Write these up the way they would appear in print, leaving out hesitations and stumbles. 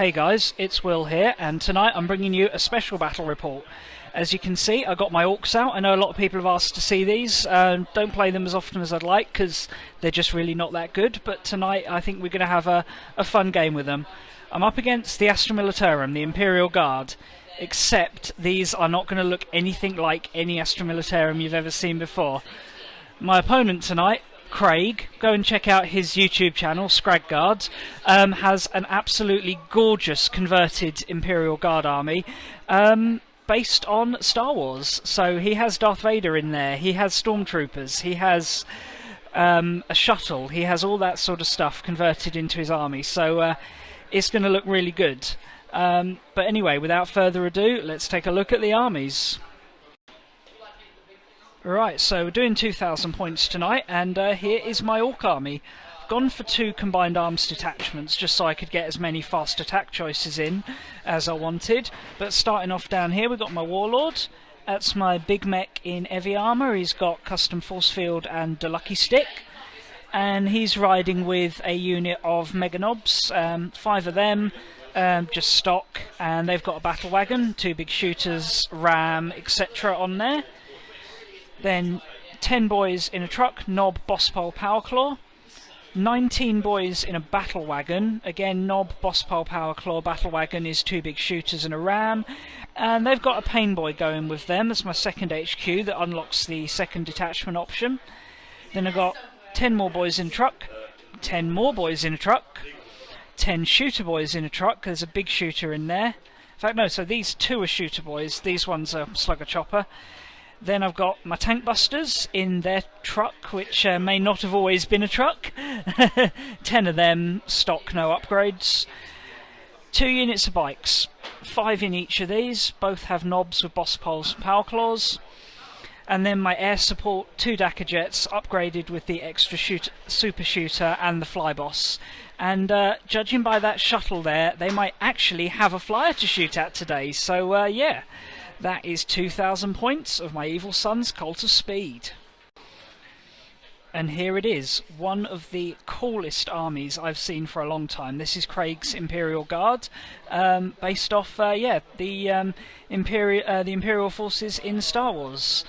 Hey guys, it's Will here, and tonight I'm bringing you a special battle report. As you can see, I got my Orks out. I know a lot of people have asked to see these. Don't play them as often as I'd like because they're just really not that good, but tonight I think we're going to have a fun game with them. I'm up against the Astra Millitarum, the Imperial Guard, except these are not going to look anything like any Astra Millitarum you've ever seen before. My opponent tonight, Craig, go and check out his YouTube channel, Scragguard, has an absolutely gorgeous converted Imperial Guard army based on Star Wars. So he has Darth Vader in there, he has stormtroopers, he has a shuttle, he has all that sort of stuff converted into his army. So it's going to look really good. But anyway, without further ado, let's take a look at the armies. Right, so we're doing 2,000 points tonight, and here is my Ork army. I've gone for 2 combined arms detachments just so I could get as many fast attack choices in as I wanted. But starting off down here, we've got my Warlord. That's my big mech in heavy armour. He's got custom force field and the lucky stick. And he's riding with a unit of Mega Knobs, 5 of them, just stock. And they've got a battle wagon, 2 big shooters, ram, etc. on there. Then 10 boys in a truck, knob, boss pole, power claw. 19 boys in a battle wagon, again knob, boss pole, power claw. Battle wagon is 2 big shooters and a ram. And they've got a pain boy going with them. That's my second HQ that unlocks the second detachment option. Then I've got 10 more boys in a truck, 10 more boys in a truck, 10 shooter boys in a truck. There's a big shooter in there. In fact, no, so these 2 are shooter boys, these ones are slugger chopper. Then I've got my tank busters in their truck, which may not have always been a truck. 10 of them, stock, no upgrades. 2 units of bikes, 5 in each of these, both have knobs with boss poles and power claws. And then my air support, 2 Dakka jets, upgraded with the extra super shooter and the fly boss. And judging by that shuttle there, they might actually have a flyer to shoot at today. So yeah. That is 2,000 points of my evil son's Cult of Speed. And here it is, one of the coolest armies I've seen for a long time. This is Craig's Imperial Guard, based off the Imperial forces in Star Wars.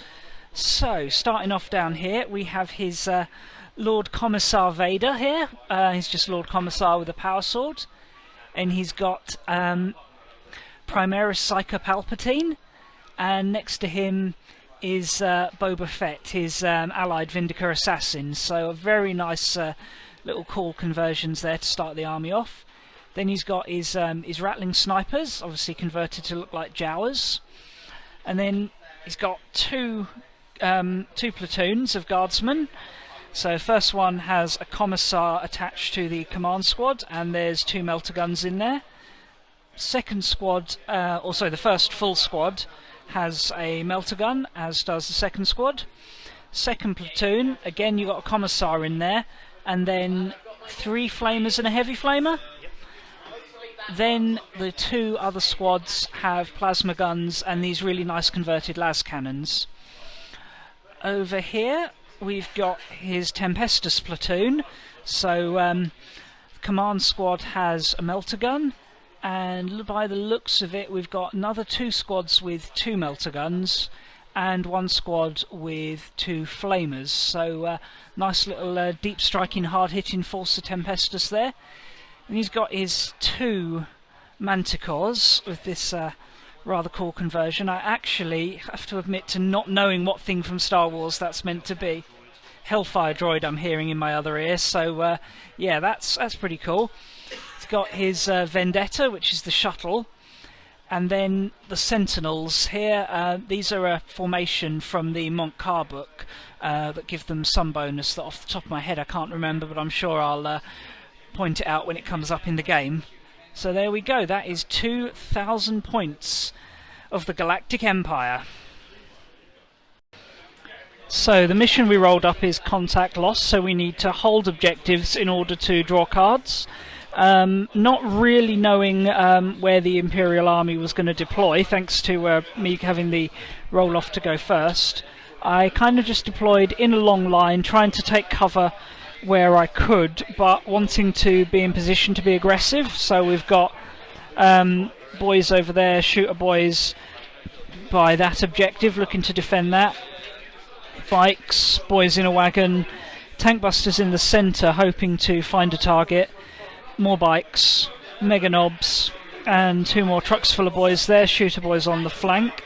So, starting off down here, we have his Lord Commissar Vader here. He's just Lord Commissar with a power sword. And he's got Primaris Psycho Palpatine. And next to him is Boba Fett, his allied Vindica assassin. So a very nice little cool conversions there to start the army off. Then he's got his rattling snipers, obviously converted to look like Jawas. And then he's got two platoons of guardsmen. So first one has a commissar attached to the command squad, and there's 2 melter guns in there. Second squad, also the first full squad, has a melter gun, as does the second squad. Second platoon, again you got a commissar in there, and then 3 flamers and a heavy flamer. Then the 2 other squads have plasma guns and these really nice converted las cannons. Over here we've got his Tempestus platoon. So the command squad has a melter gun, and by the looks of it we've got another 2 squads with 2 melter guns and 1 squad with 2 flamers. So nice little deep striking, hard hitting force of Tempestus there. And he's got his 2 manticores with this rather cool conversion. I actually have to admit to not knowing what thing from Star Wars that's meant to be. Hellfire droid I'm hearing in my other ear, so yeah, that's pretty cool. He's got his Vendetta, which is the shuttle, and then the Sentinels here. These are a formation from the Monk Car book that give them some bonus that off the top of my head I can't remember, but I'm sure I'll point it out when it comes up in the game. So there we go, that is 2,000 points of the Galactic Empire. So the mission we rolled up is contact loss, so we need to hold objectives in order to draw cards. Not really knowing where the Imperial Army was going to deploy, thanks to me having the roll-off to go first, I kind of just deployed in a long line, trying to take cover where I could, but wanting to be in position to be aggressive. So we've got Boys over there, shooter boys by that objective, looking to defend that. Bikes, boys in a wagon, tank busters in the centre, hoping to find a target. More bikes, mega knobs, and 2 more trucks full of boys there, shooter boys on the flank.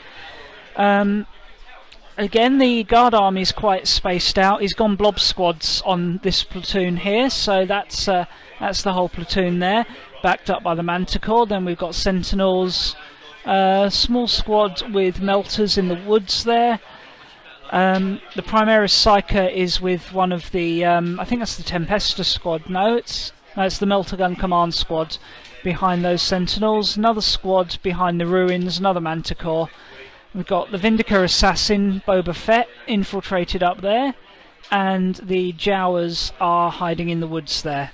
Again, the guard army is quite spaced out. He's gone blob squads on this platoon here, so that's the whole platoon there, backed up by the manticore. Then we've got sentinels, small squad with melters in the woods there. The Primaris Psyker is with one of the, I think that's the Tempesta squad. No, it's the Melter Gun Command squad behind those sentinels. Another squad behind the ruins, another manticore. We've got the Vindica Assassin, Boba Fett, infiltrated up there, and the Jawas are hiding in the woods there.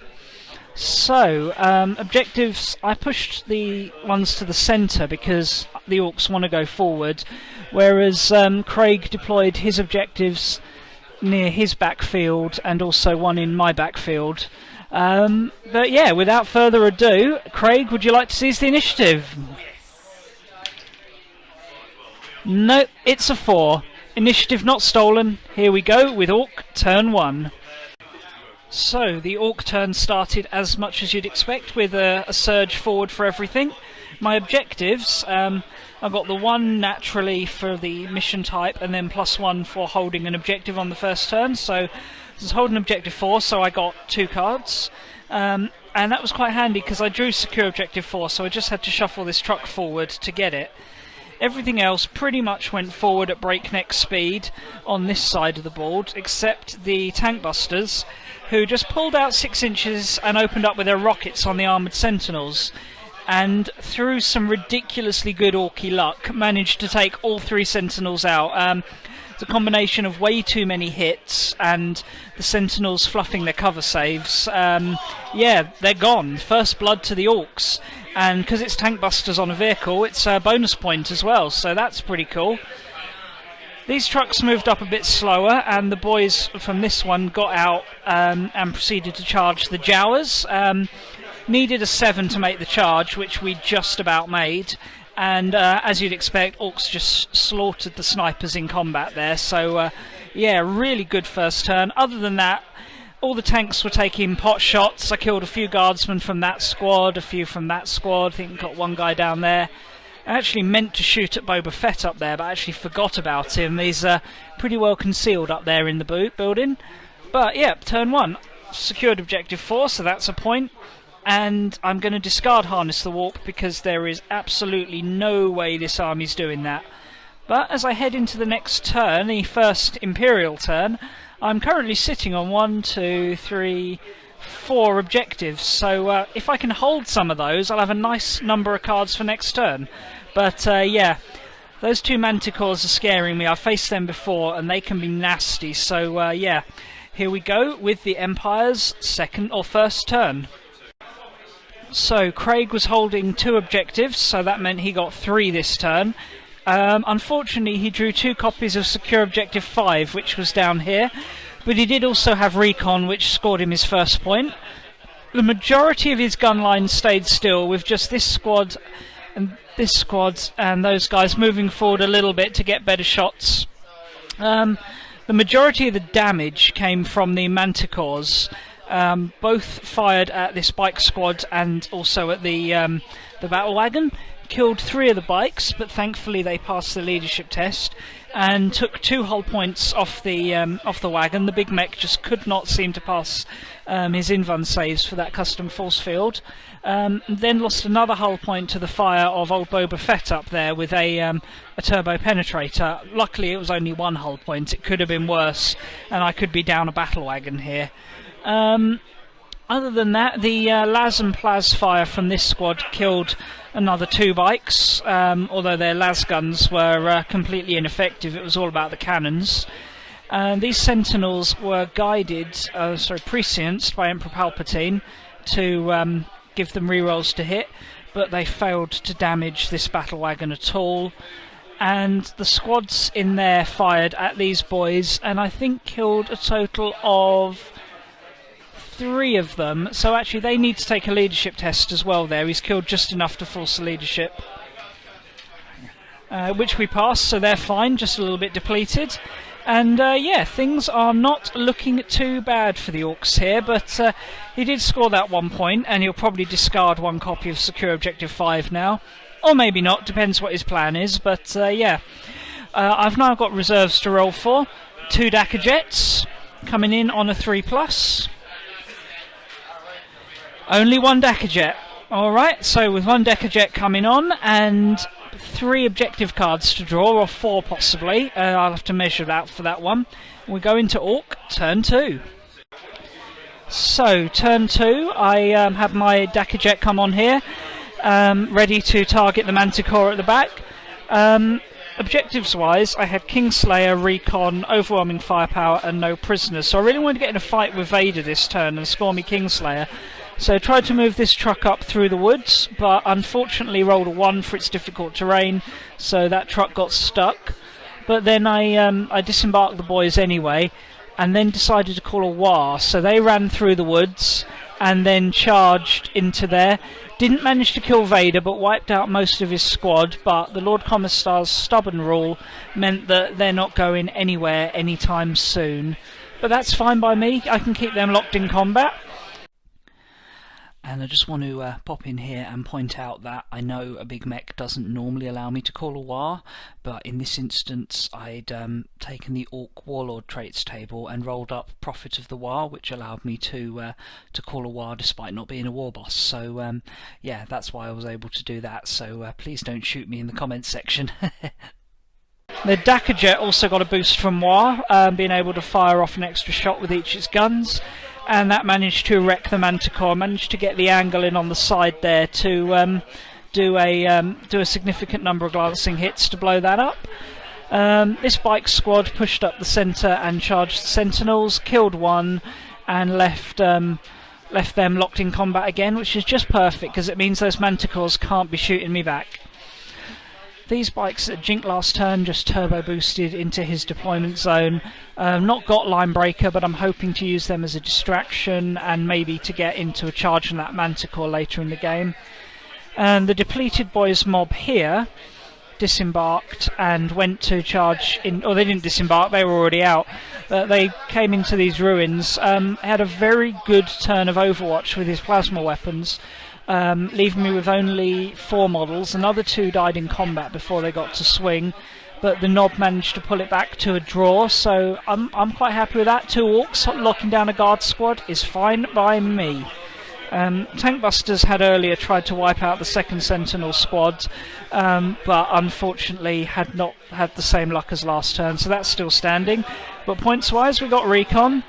So, objectives, I pushed the ones to the centre because the Orks want to go forward, whereas Craig deployed his objectives near his backfield and also one in my backfield. But yeah, without further ado, Craig, would you like to seize the initiative? No, it's a 4. Initiative not stolen. Here we go with Ork turn 1. So, the Ork turn started as much as you'd expect, with a surge forward for everything. My objectives, I got the 1 naturally for the mission type, and then +1 for holding an objective on the first turn. So, I was holding objective 4, so I got 2 cards. And that was quite handy because I drew secure objective 4, so I just had to shuffle this truck forward to get it. Everything else pretty much went forward at breakneck speed on this side of the board, except the tank busters, who just pulled out 6 inches and opened up with their rockets on the armoured sentinels, and through some ridiculously good Orky luck managed to take all 3 sentinels out. It's a combination of way too many hits and the sentinels fluffing their cover saves. Yeah, they're gone. First blood to the Orks. And because it's tank busters on a vehicle, it's a bonus point as well, so that's pretty cool. These trucks moved up a bit slower, and the boys from this one got out and proceeded to charge the Jawas. Needed a 7 to make the charge, which we just about made, and as you'd expect, Orks just slaughtered the snipers in combat there, so yeah, really good first turn. Other than that, all the tanks were taking pot shots. I killed a few guardsmen from that squad, a few from that squad. I think got 1 guy down there. I actually meant to shoot at Boba Fett up there, but I actually forgot about him. He's pretty well concealed up there in the building. But yeah, turn 1. Secured objective 4, so that's a point. And I'm going to discard Harness the Warp because there is absolutely no way this army's doing that. But as I head into the next turn, the first Imperial turn, I'm currently sitting on 1, 2, 3, 4 objectives, so if I can hold some of those, I'll have a nice number of cards for next turn. But yeah, those 2 manticores are scaring me. I've faced them before, and they can be nasty. So yeah, here we go with the Empire's first turn. So Craig was holding 2 objectives, so that meant he got 3 this turn. Unfortunately, he drew 2 copies of Secure Objective 5, which was down here, but he did also have Recon, which scored him his first point. The majority of his gun line stayed still, with just this squad and those guys moving forward a little bit to get better shots. The majority of the damage came from the manticores, both fired at this bike squad and also at the battle wagon. Killed 3 of the bikes, but thankfully they passed the leadership test and took 2 hull points off the wagon. The big mech just could not seem to pass his invuln saves for that custom force field. Then lost another hull point to the fire of old Boba Fett up there with a turbo penetrator. Luckily it was only 1 hull point. It could have been worse, and I could be down a battle wagon here. Other than that, the las and plas fire from this squad killed another 2 bikes, although their las guns were completely ineffective. It was all about the cannons. These sentinels were prescienced by Emperor Palpatine to give them rerolls to hit, but they failed to damage this battle wagon at all. And the squads in there fired at these boys, and I think killed a total of 3 of them, so actually they need to take a leadership test as well there. He's killed just enough to force a leadership. Which we passed, so they're fine, just a little bit depleted. And yeah, things are not looking too bad for the Orks here, but he did score that 1 point, and he'll probably discard 1 copy of Secure Objective 5 now. Or maybe not, depends what his plan is, but yeah. I've now got reserves to roll for. 2 Dakka Jets coming in on a 3+. Only 1 Dakka Jet. Alright, so with 1 Dakka Jet coming on, and 3 objective cards to draw, or 4 possibly. I'll have to measure that for that one. We go into Ork, turn 2. So, turn 2, I have my Dakka Jet come on here, ready to target the Manticore at the back. Objectives wise, I had Kingslayer, Recon, Overwhelming Firepower, and no prisoners. So I really wanted to get in a fight with Vader this turn and score me Kingslayer. So I tried to move this truck up through the woods, but unfortunately rolled a 1 for its difficult terrain, so that truck got stuck. But then I disembarked the boys anyway, and then decided to call a war. So they ran through the woods and then charged into there. Didn't manage to kill Vader, but wiped out most of his squad. But the Lord Commissar's stubborn rule meant that they're not going anywhere anytime soon. But that's fine by me. I can keep them locked in combat. And I just want to pop in here and point out that I know a big mech doesn't normally allow me to call a war, but in this instance I'd taken the Ork Warlord traits table and rolled up Prophet of the War, which allowed me to call a war despite not being a war boss. So yeah, that's why I was able to do that, so please don't shoot me in the comments section. The Dakka Jet also got a boost from War, being able to fire off an extra shot with each of its guns. And that managed to wreck the Manticore. Managed to get the angle in on the side there to do a significant number of glancing hits to blow that up. This bike squad pushed up the centre and charged the Sentinels, killed 1, and left them locked in combat again, which is just perfect because it means those Manticores can't be shooting me back. These bikes that Jink last turn just turbo boosted into his deployment zone. Not got line breaker, but I'm hoping to use them as a distraction and maybe to get into a charge on that Manticore later in the game. And the depleted boys mob here disembarked and went to charge in, or they didn't disembark, they were already out. They came into these ruins, had a very good turn of Overwatch with his plasma weapons. Leaving me with only 4 models. Another 2 died in combat before they got to swing, but the Knob managed to pull it back to a draw, so I'm quite happy with that. 2 Orks locking down a guard squad is fine by me. Tankbusters had earlier tried to wipe out the 2nd Sentinel squad, but unfortunately had not had the same luck as last turn, so that's still standing. But points wise, we got Recon,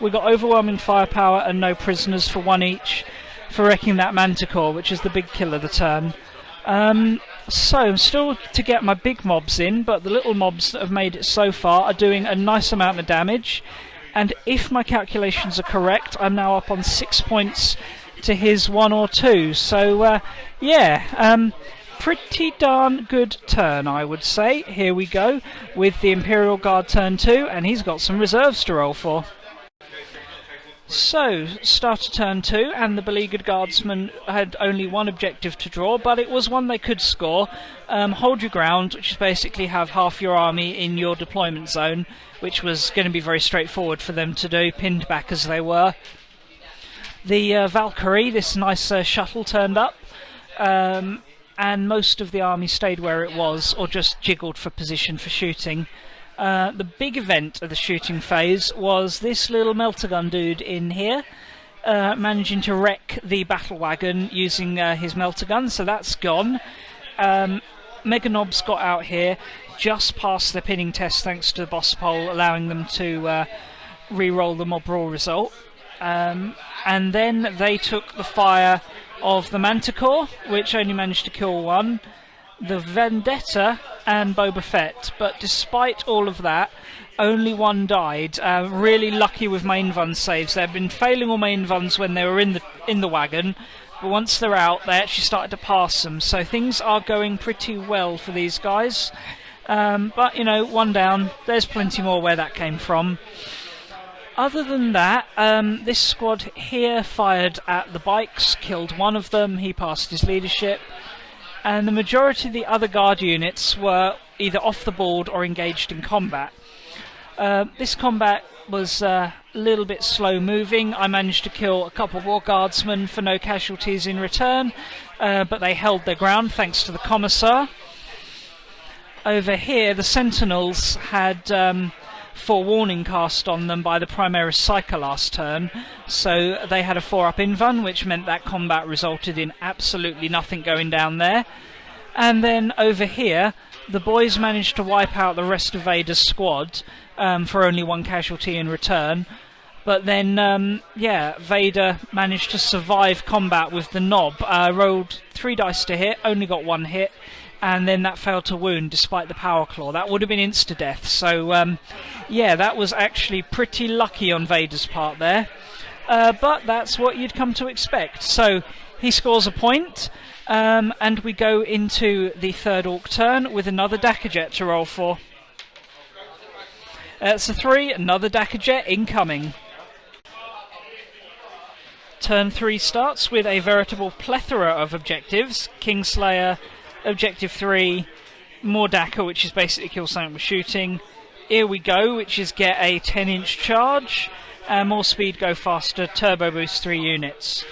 we got Overwhelming Firepower and no prisoners for 1 each. For wrecking that Manticore, which is the big kill of the turn. So I'm still to get my big mobs in, but the little mobs that have made it so far are doing a nice amount of damage, and if my calculations are correct, I'm now up on 6 points to his 1 or 2. So yeah, pretty darn good turn, I would say. Here we go with the Imperial Guard turn 2, and he's got some reserves to roll for. So, started turn 2, and the beleaguered guardsmen had only 1 objective to draw, but it was one they could score. Hold your ground, which is basically have half your army in your deployment zone, which was going to be very straightforward for them to do, pinned back as they were. The Valkyrie, this nice shuttle, turned up, and most of the army stayed where it was, or just jiggled for position for shooting. The big event of the shooting phase was this little melter gun dude in here, managing to wreck the battle wagon using his melter gun, so that's gone. Mega Knobs got out here, just passed the pinning test thanks to the boss poll, allowing them to re-roll the mob brawl result. And then they took the fire of the Manticore, which only managed to kill 1. The Vendetta and Boba Fett, but despite all of that, only 1 died. Really lucky with my invuln saves. They've been failing all my invulns when they were in the wagon, but once they're out, they actually started to pass them. So things are going pretty well for these guys. But you know, 1 down. There's plenty more where that came from. Other than that, this squad here fired at the bikes, killed one of them, he passed his leadership, and the majority of the other guard units were either off the board or engaged in combat. This combat was a little bit slow moving. I managed to kill a couple of war guardsmen for no casualties in return, but they held their ground thanks to the commissar. Over here the sentinels had forewarning cast on them by the Primaris Psyker last turn, so they had a 4-up invuln, which meant that combat resulted in absolutely nothing going down there. And then over here the boys managed to wipe out the rest of Vader's squad for only 1 casualty in return. But then, yeah, Vader managed to survive combat with the knob. Rolled 3 dice to hit, only got 1 hit, and then that failed to wound despite the power claw. That would have been insta-death. So, yeah, that was actually pretty lucky on Vader's part there. But that's what you'd come to expect. So he scores a point, and we go into the 3rd Ork turn with another Dakajet to roll for. It's a 3, another Dakajet incoming. Turn 3 starts with a veritable plethora of objectives. Kingslayer, Objective 3, more Daka, which is basically kill something with shooting. Here we go, which is get a 10-inch charge, and more speed, go faster, turbo boost 3 units.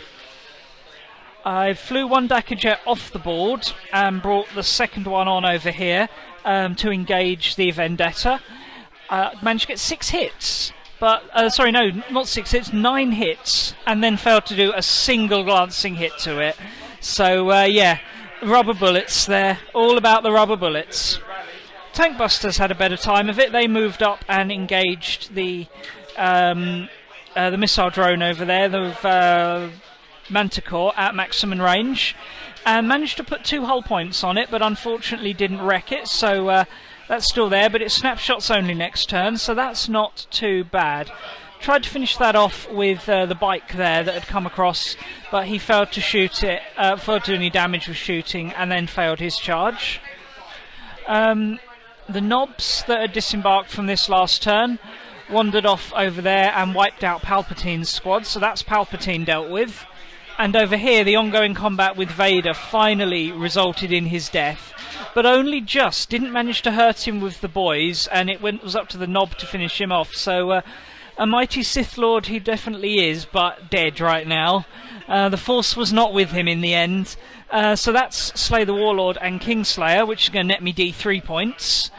I flew 1 Dakajet off the board and brought the 2nd one on over here to engage the Vendetta. Managed to get 6 hits, but sorry, no, not 6 hits, 9 hits, and then failed to do a single glancing hit to it. So yeah, rubber bullets there, all about the rubber bullets. Tank Busters had a better time of it. They moved up and engaged the missile drone over there, the Manticore, at maximum range, and managed to put 2 hull points on it, but unfortunately didn't wreck it. So that's still there, but it's snapshots only next turn, so that's not too bad. Tried to finish that off with the bike there that had come across, but he failed to shoot it, failed to do any damage with shooting, and then failed his charge. The knobs that had disembarked from this last turn wandered off over there and wiped out Palpatine's squad, so that's Palpatine dealt with. And over here, the ongoing combat with Vader finally resulted in his death, but only just. Didn't manage to hurt him with the boys, and it was up to the knob to finish him off. So a mighty Sith Lord he definitely is, but dead right now. The Force was not with him in the end. So that's Slay the Warlord and Kingslayer, which is going to net me D3 points.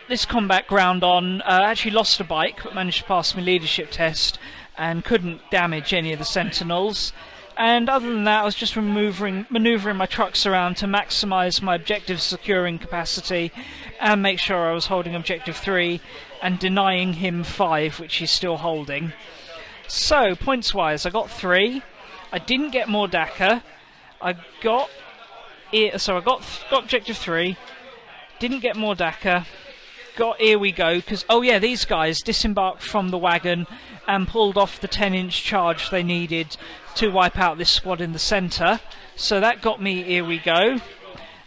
This combat ground on, actually lost a bike, but managed to pass my leadership test, and couldn't damage any of the Sentinels. And other than that, I was just manoeuvring my trucks around to maximise my objective securing capacity and make sure I was holding Objective 3 and denying him 5, which he's still holding. So, points-wise, I got 3. I didn't get more Daka. I got Objective 3. Didn't get more Daka. Got Here We Go, because, oh yeah, these guys disembarked from the wagon and pulled off the 10-inch charge they needed to wipe out this squad in the centre. So that got me Here We Go.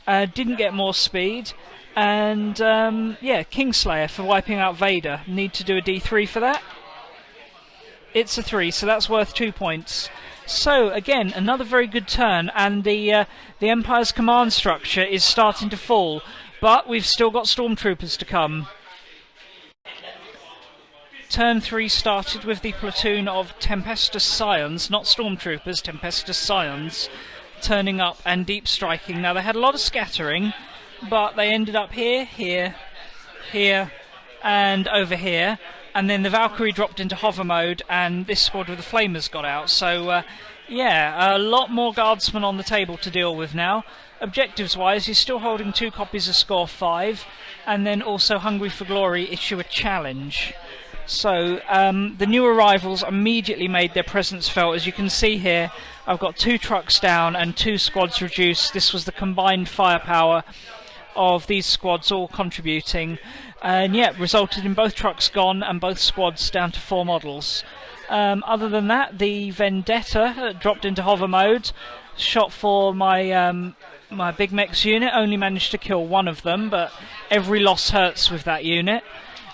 Didn't get more speed. And, yeah, Kingslayer for wiping out Vader. Need to do a D3 for that. It's a 3, so that's worth 2 points. So, again, another very good turn, and the Empire's command structure is starting to fall. But we've still got Stormtroopers to come. Turn 3 started with the platoon of Tempestus Scions, not Stormtroopers, Tempestus Scions, turning up and deep striking. Now they had a lot of scattering, but they ended up here, here, here, and over here. And then the Valkyrie dropped into hover mode, and this squad with the Flamers got out. So, yeah, a lot more guardsmen on the table to deal with now. Objectives-wise, he's still holding 2 copies of Score 5, and then also Hungry for Glory issue a challenge. So the new arrivals immediately made their presence felt. As you can see here, I've got 2 trucks down and 2 squads reduced. This was the combined firepower of these squads all contributing, and yeah, resulted in both trucks gone and both squads down to 4 models. Other than that, the Vendetta dropped into hover mode, shot for my my Big Mech's unit, only managed to kill 1 of them, but every loss hurts with that unit.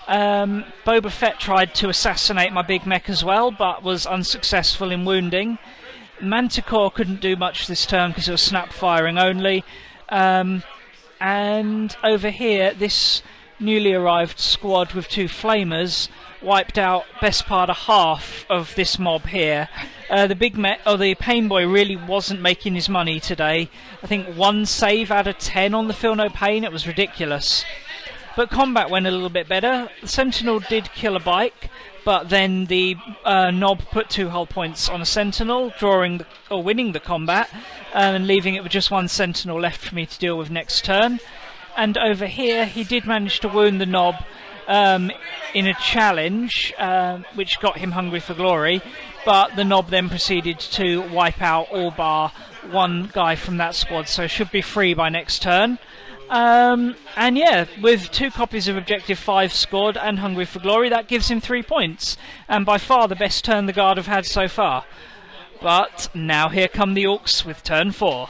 Boba Fett tried to assassinate my big mech as well, but was unsuccessful in wounding. Manticore couldn't do much this turn because it was snap firing only. And over here, this newly arrived squad with 2 flamers wiped out best part of half of this mob here. The Pain Boy really wasn't making his money today. I think 1 save out of 10 on the Feel No Pain. It was ridiculous. But combat went a little bit better. The Sentinel did kill a bike, but then the Knob put 2 hull points on a Sentinel, winning the combat, and leaving it with just 1 Sentinel left for me to deal with next turn. And over here, he did manage to wound the Knob in a challenge, which got him hungry for glory, but the Knob then proceeded to wipe out all bar 1 guy from that squad, so should be free by next turn. And yeah, with 2 copies of Objective 5 scored and Hungry for Glory, that gives him 3 points, and by far the best turn the Guard have had so far. But now here come the Orks with turn 4.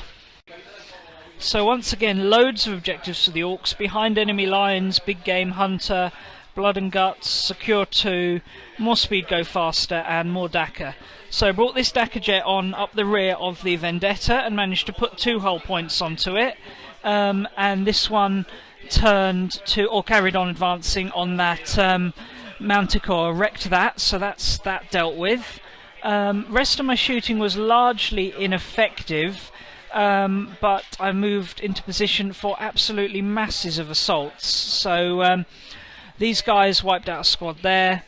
So once again, loads of objectives for the Orks: behind enemy lines, big game hunter, blood and guts, secure 2, more speed go faster, and more Dakka. So I brought this Dakka jet on up the rear of the Vendetta and managed to put 2 hull points onto it. And this one carried on advancing on that Manticore, wrecked that, so that's that dealt with. Rest of my shooting was largely ineffective, but I moved into position for absolutely masses of assaults. So these guys wiped out a squad there.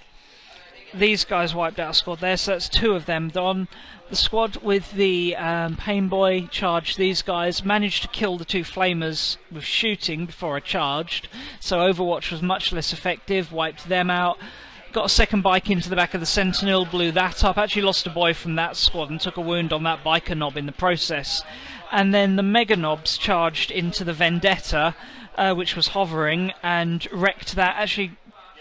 These guys wiped out a squad there, so that's 2 of them done. The squad with the Pain Boy charged these guys, managed to kill the 2 flamers with shooting before I charged, so Overwatch was much less effective, wiped them out. Got a second bike into the back of the Sentinel, blew that up, actually lost a boy from that squad and took a wound on that biker knob in the process. And then the Mega Knobs charged into the Vendetta, which was hovering, and wrecked that, actually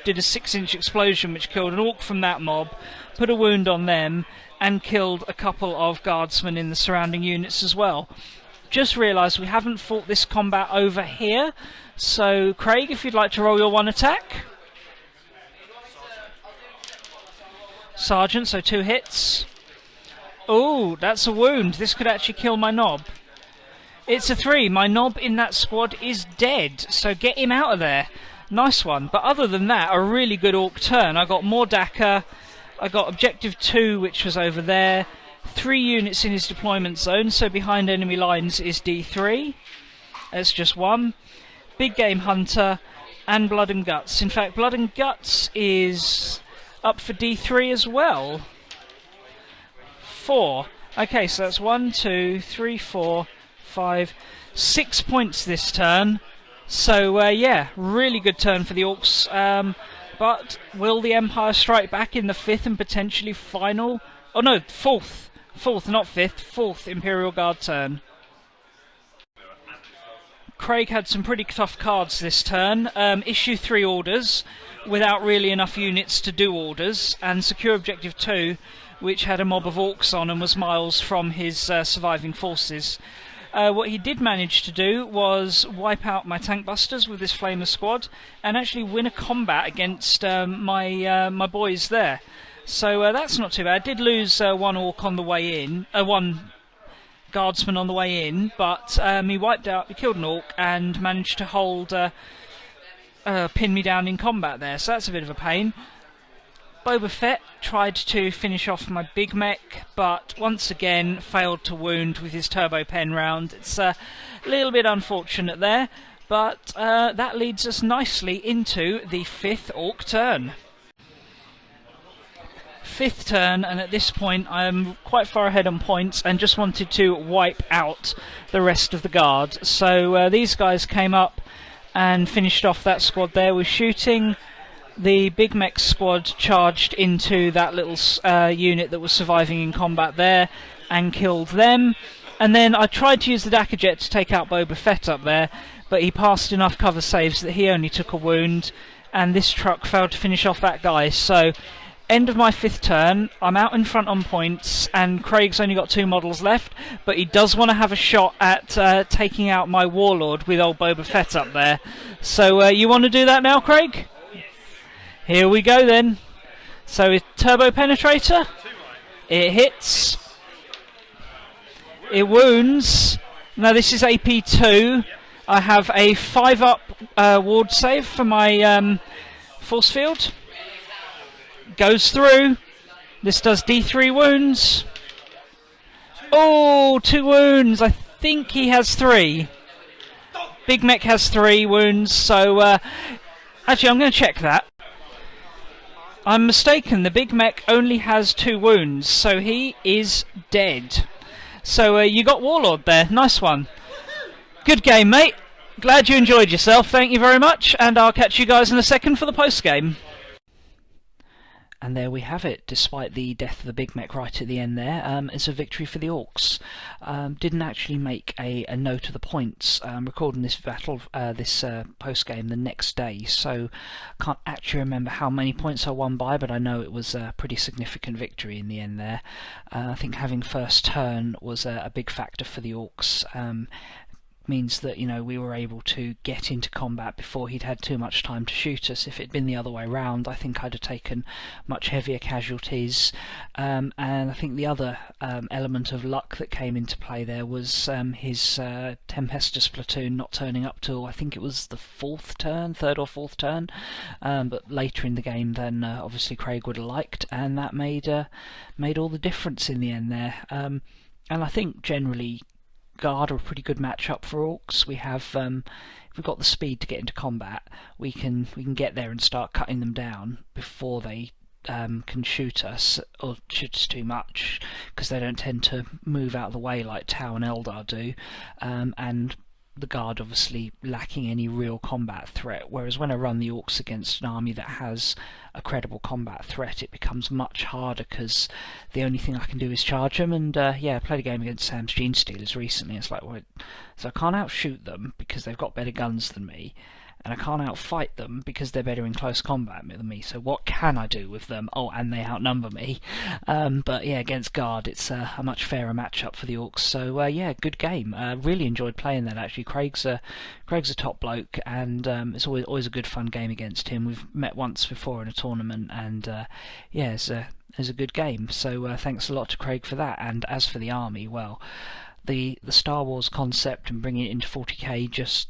did a 6-inch explosion which killed an Ork from that mob, put a wound on them, and killed a couple of guardsmen in the surrounding units as well. Just realised we haven't fought this combat over here, so Craig, if you'd like to roll your 1 attack. Sergeant, so 2 hits. Oh, that's a wound. This could actually kill my Knob. It's a 3. My Knob in that squad is dead, so get him out of there. Nice one. But other than that, a really good Ork turn. I got more Dakka. I got Objective 2, which was over there. 3 units in his deployment zone, so behind enemy lines is D3. That's just 1. Big Game Hunter and Blood and Guts. In fact, Blood and Guts is up for D3 as well. 4. Okay, so that's 1, 2, 3, 4, 5, 6 points this turn. So, yeah, really good turn for the Orks. But will the Empire strike back in the 5th and potentially final... Oh no, 4th. 4th, not 5th. 4th Imperial Guard turn. Craig had some pretty tough cards this turn. Issue 3 orders without really enough units to do orders, and secure Objective 2, which had a mob of Orks on and was miles from his surviving forces. What he did manage to do was wipe out my tank busters with this flamer squad and actually win a combat against my boys there. So that's not too bad. I did lose 1 Ork on the way in, 1 guardsman on the way in, but he killed an Ork and managed to hold, pin me down in combat there, so that's a bit of a pain. Boba Fett tried to finish off my big mech, but once again failed to wound with his turbo pen round. It's a little bit unfortunate there, but that leads us nicely into the 5th Ork turn. 5th turn, and at this point I'm quite far ahead on points and just wanted to wipe out the rest of the guard. So these guys came up and finished off that squad there with shooting. The Big Mech squad charged into that little unit that was surviving in combat there and killed them. And then I tried to use the Dakka jet to take out Boba Fett up there, but he passed enough cover saves that he only took a wound, and this truck failed to finish off that guy. So, end of my 5th turn, I'm out in front on points, and Craig's only got 2 models left, but he does want to have a shot at taking out my Warlord with old Boba Fett up there. So, you want to do that now, Craig? Here we go then. So with turbo penetrator, it hits, it wounds. Now this is AP2. I have a 5-up ward save for my force field. Goes through. This does D3 wounds. Oh, 2 wounds. I think he has 3. Big Mech has 3 wounds, so actually I'm going to check that. I'm mistaken, the Big Mech only has 2 wounds, so he is dead. So you got Warlord there, nice one. Good game, mate. Glad you enjoyed yourself, thank you very much, and I'll catch you guys in a second for the post-game. And there we have it, despite the death of the Big Mech right at the end there, it's a victory for the Orks. Didn't actually make a note of the points, recording this battle, this post-game the next day, so can't actually remember how many points I won by, but I know it was a pretty significant victory in the end there. I think having first turn was a big factor for the Orks. Means that, you know, we were able to get into combat before he'd had too much time to shoot us. If it'd been the other way round, I think I'd have taken much heavier casualties. And I think the other element of luck that came into play there was his Tempestus platoon not turning up till, I think it was the 4th turn, 3rd or 4th turn, but later in the game than obviously Craig would have liked, and that made all the difference in the end there. And I think generally Guard are a pretty good matchup for Orks. We have, if we've got the speed to get into combat, we can get there and start cutting them down before they can shoot us or shoot us too much, because they don't tend to move out of the way like Tau and Eldar do, and the Guard obviously lacking any real combat threat, whereas when I run the Orks against an army that has a credible combat threat, it becomes much harder because the only thing I can do is charge them. And yeah, I played a game against Sam's Gene Stealers recently. It's like, well, so I can't outshoot them because they've got better guns than me, and I can't outfight them because they're better in close combat than me. So what can I do with them? Oh, and they outnumber me. But yeah, against Guard, it's a much fairer matchup for the Orks. So yeah, good game. Really enjoyed playing that actually. Craig's a top bloke, and it's always a good fun game against him. We've met once before in a tournament, and yeah, it's a good game. So thanks a lot to Craig for that. And as for the army, well, the Star Wars concept and bringing it into 40k just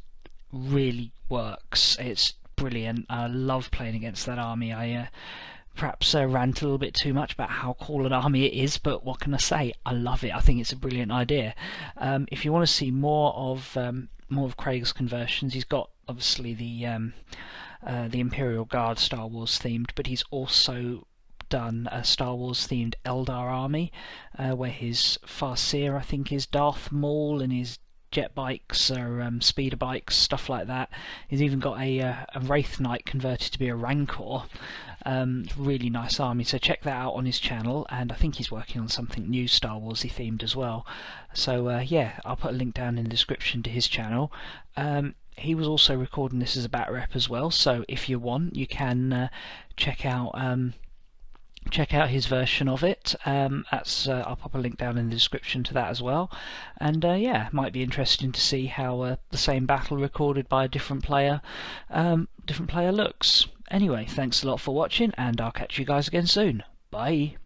really works. It's brilliant. I love playing against that army. I perhaps rant a little bit too much about how cool an army it is, but what can I say? I love it. I think it's a brilliant idea. If you want to see more of Craig's conversions, he's got obviously the Imperial Guard Star Wars themed, but he's also done a Star Wars themed Eldar army, where his Farseer, I think, is Darth Maul, and his jet bikes or speeder bikes, stuff like that. He's even got a Wraith Knight converted to be a Rancor. Really nice army, so check that out on his channel, and I think he's working on something new Star Warsy themed as well. So yeah, I'll put a link down in the description to his channel. He was also recording this as a batrep as well, so if you want, you can check out his version of it. I'll pop a link down in the description to that as well. And yeah, it might be interesting to see how the same battle recorded by a different player looks. Anyway, thanks a lot for watching, and I'll catch you guys again soon. Bye.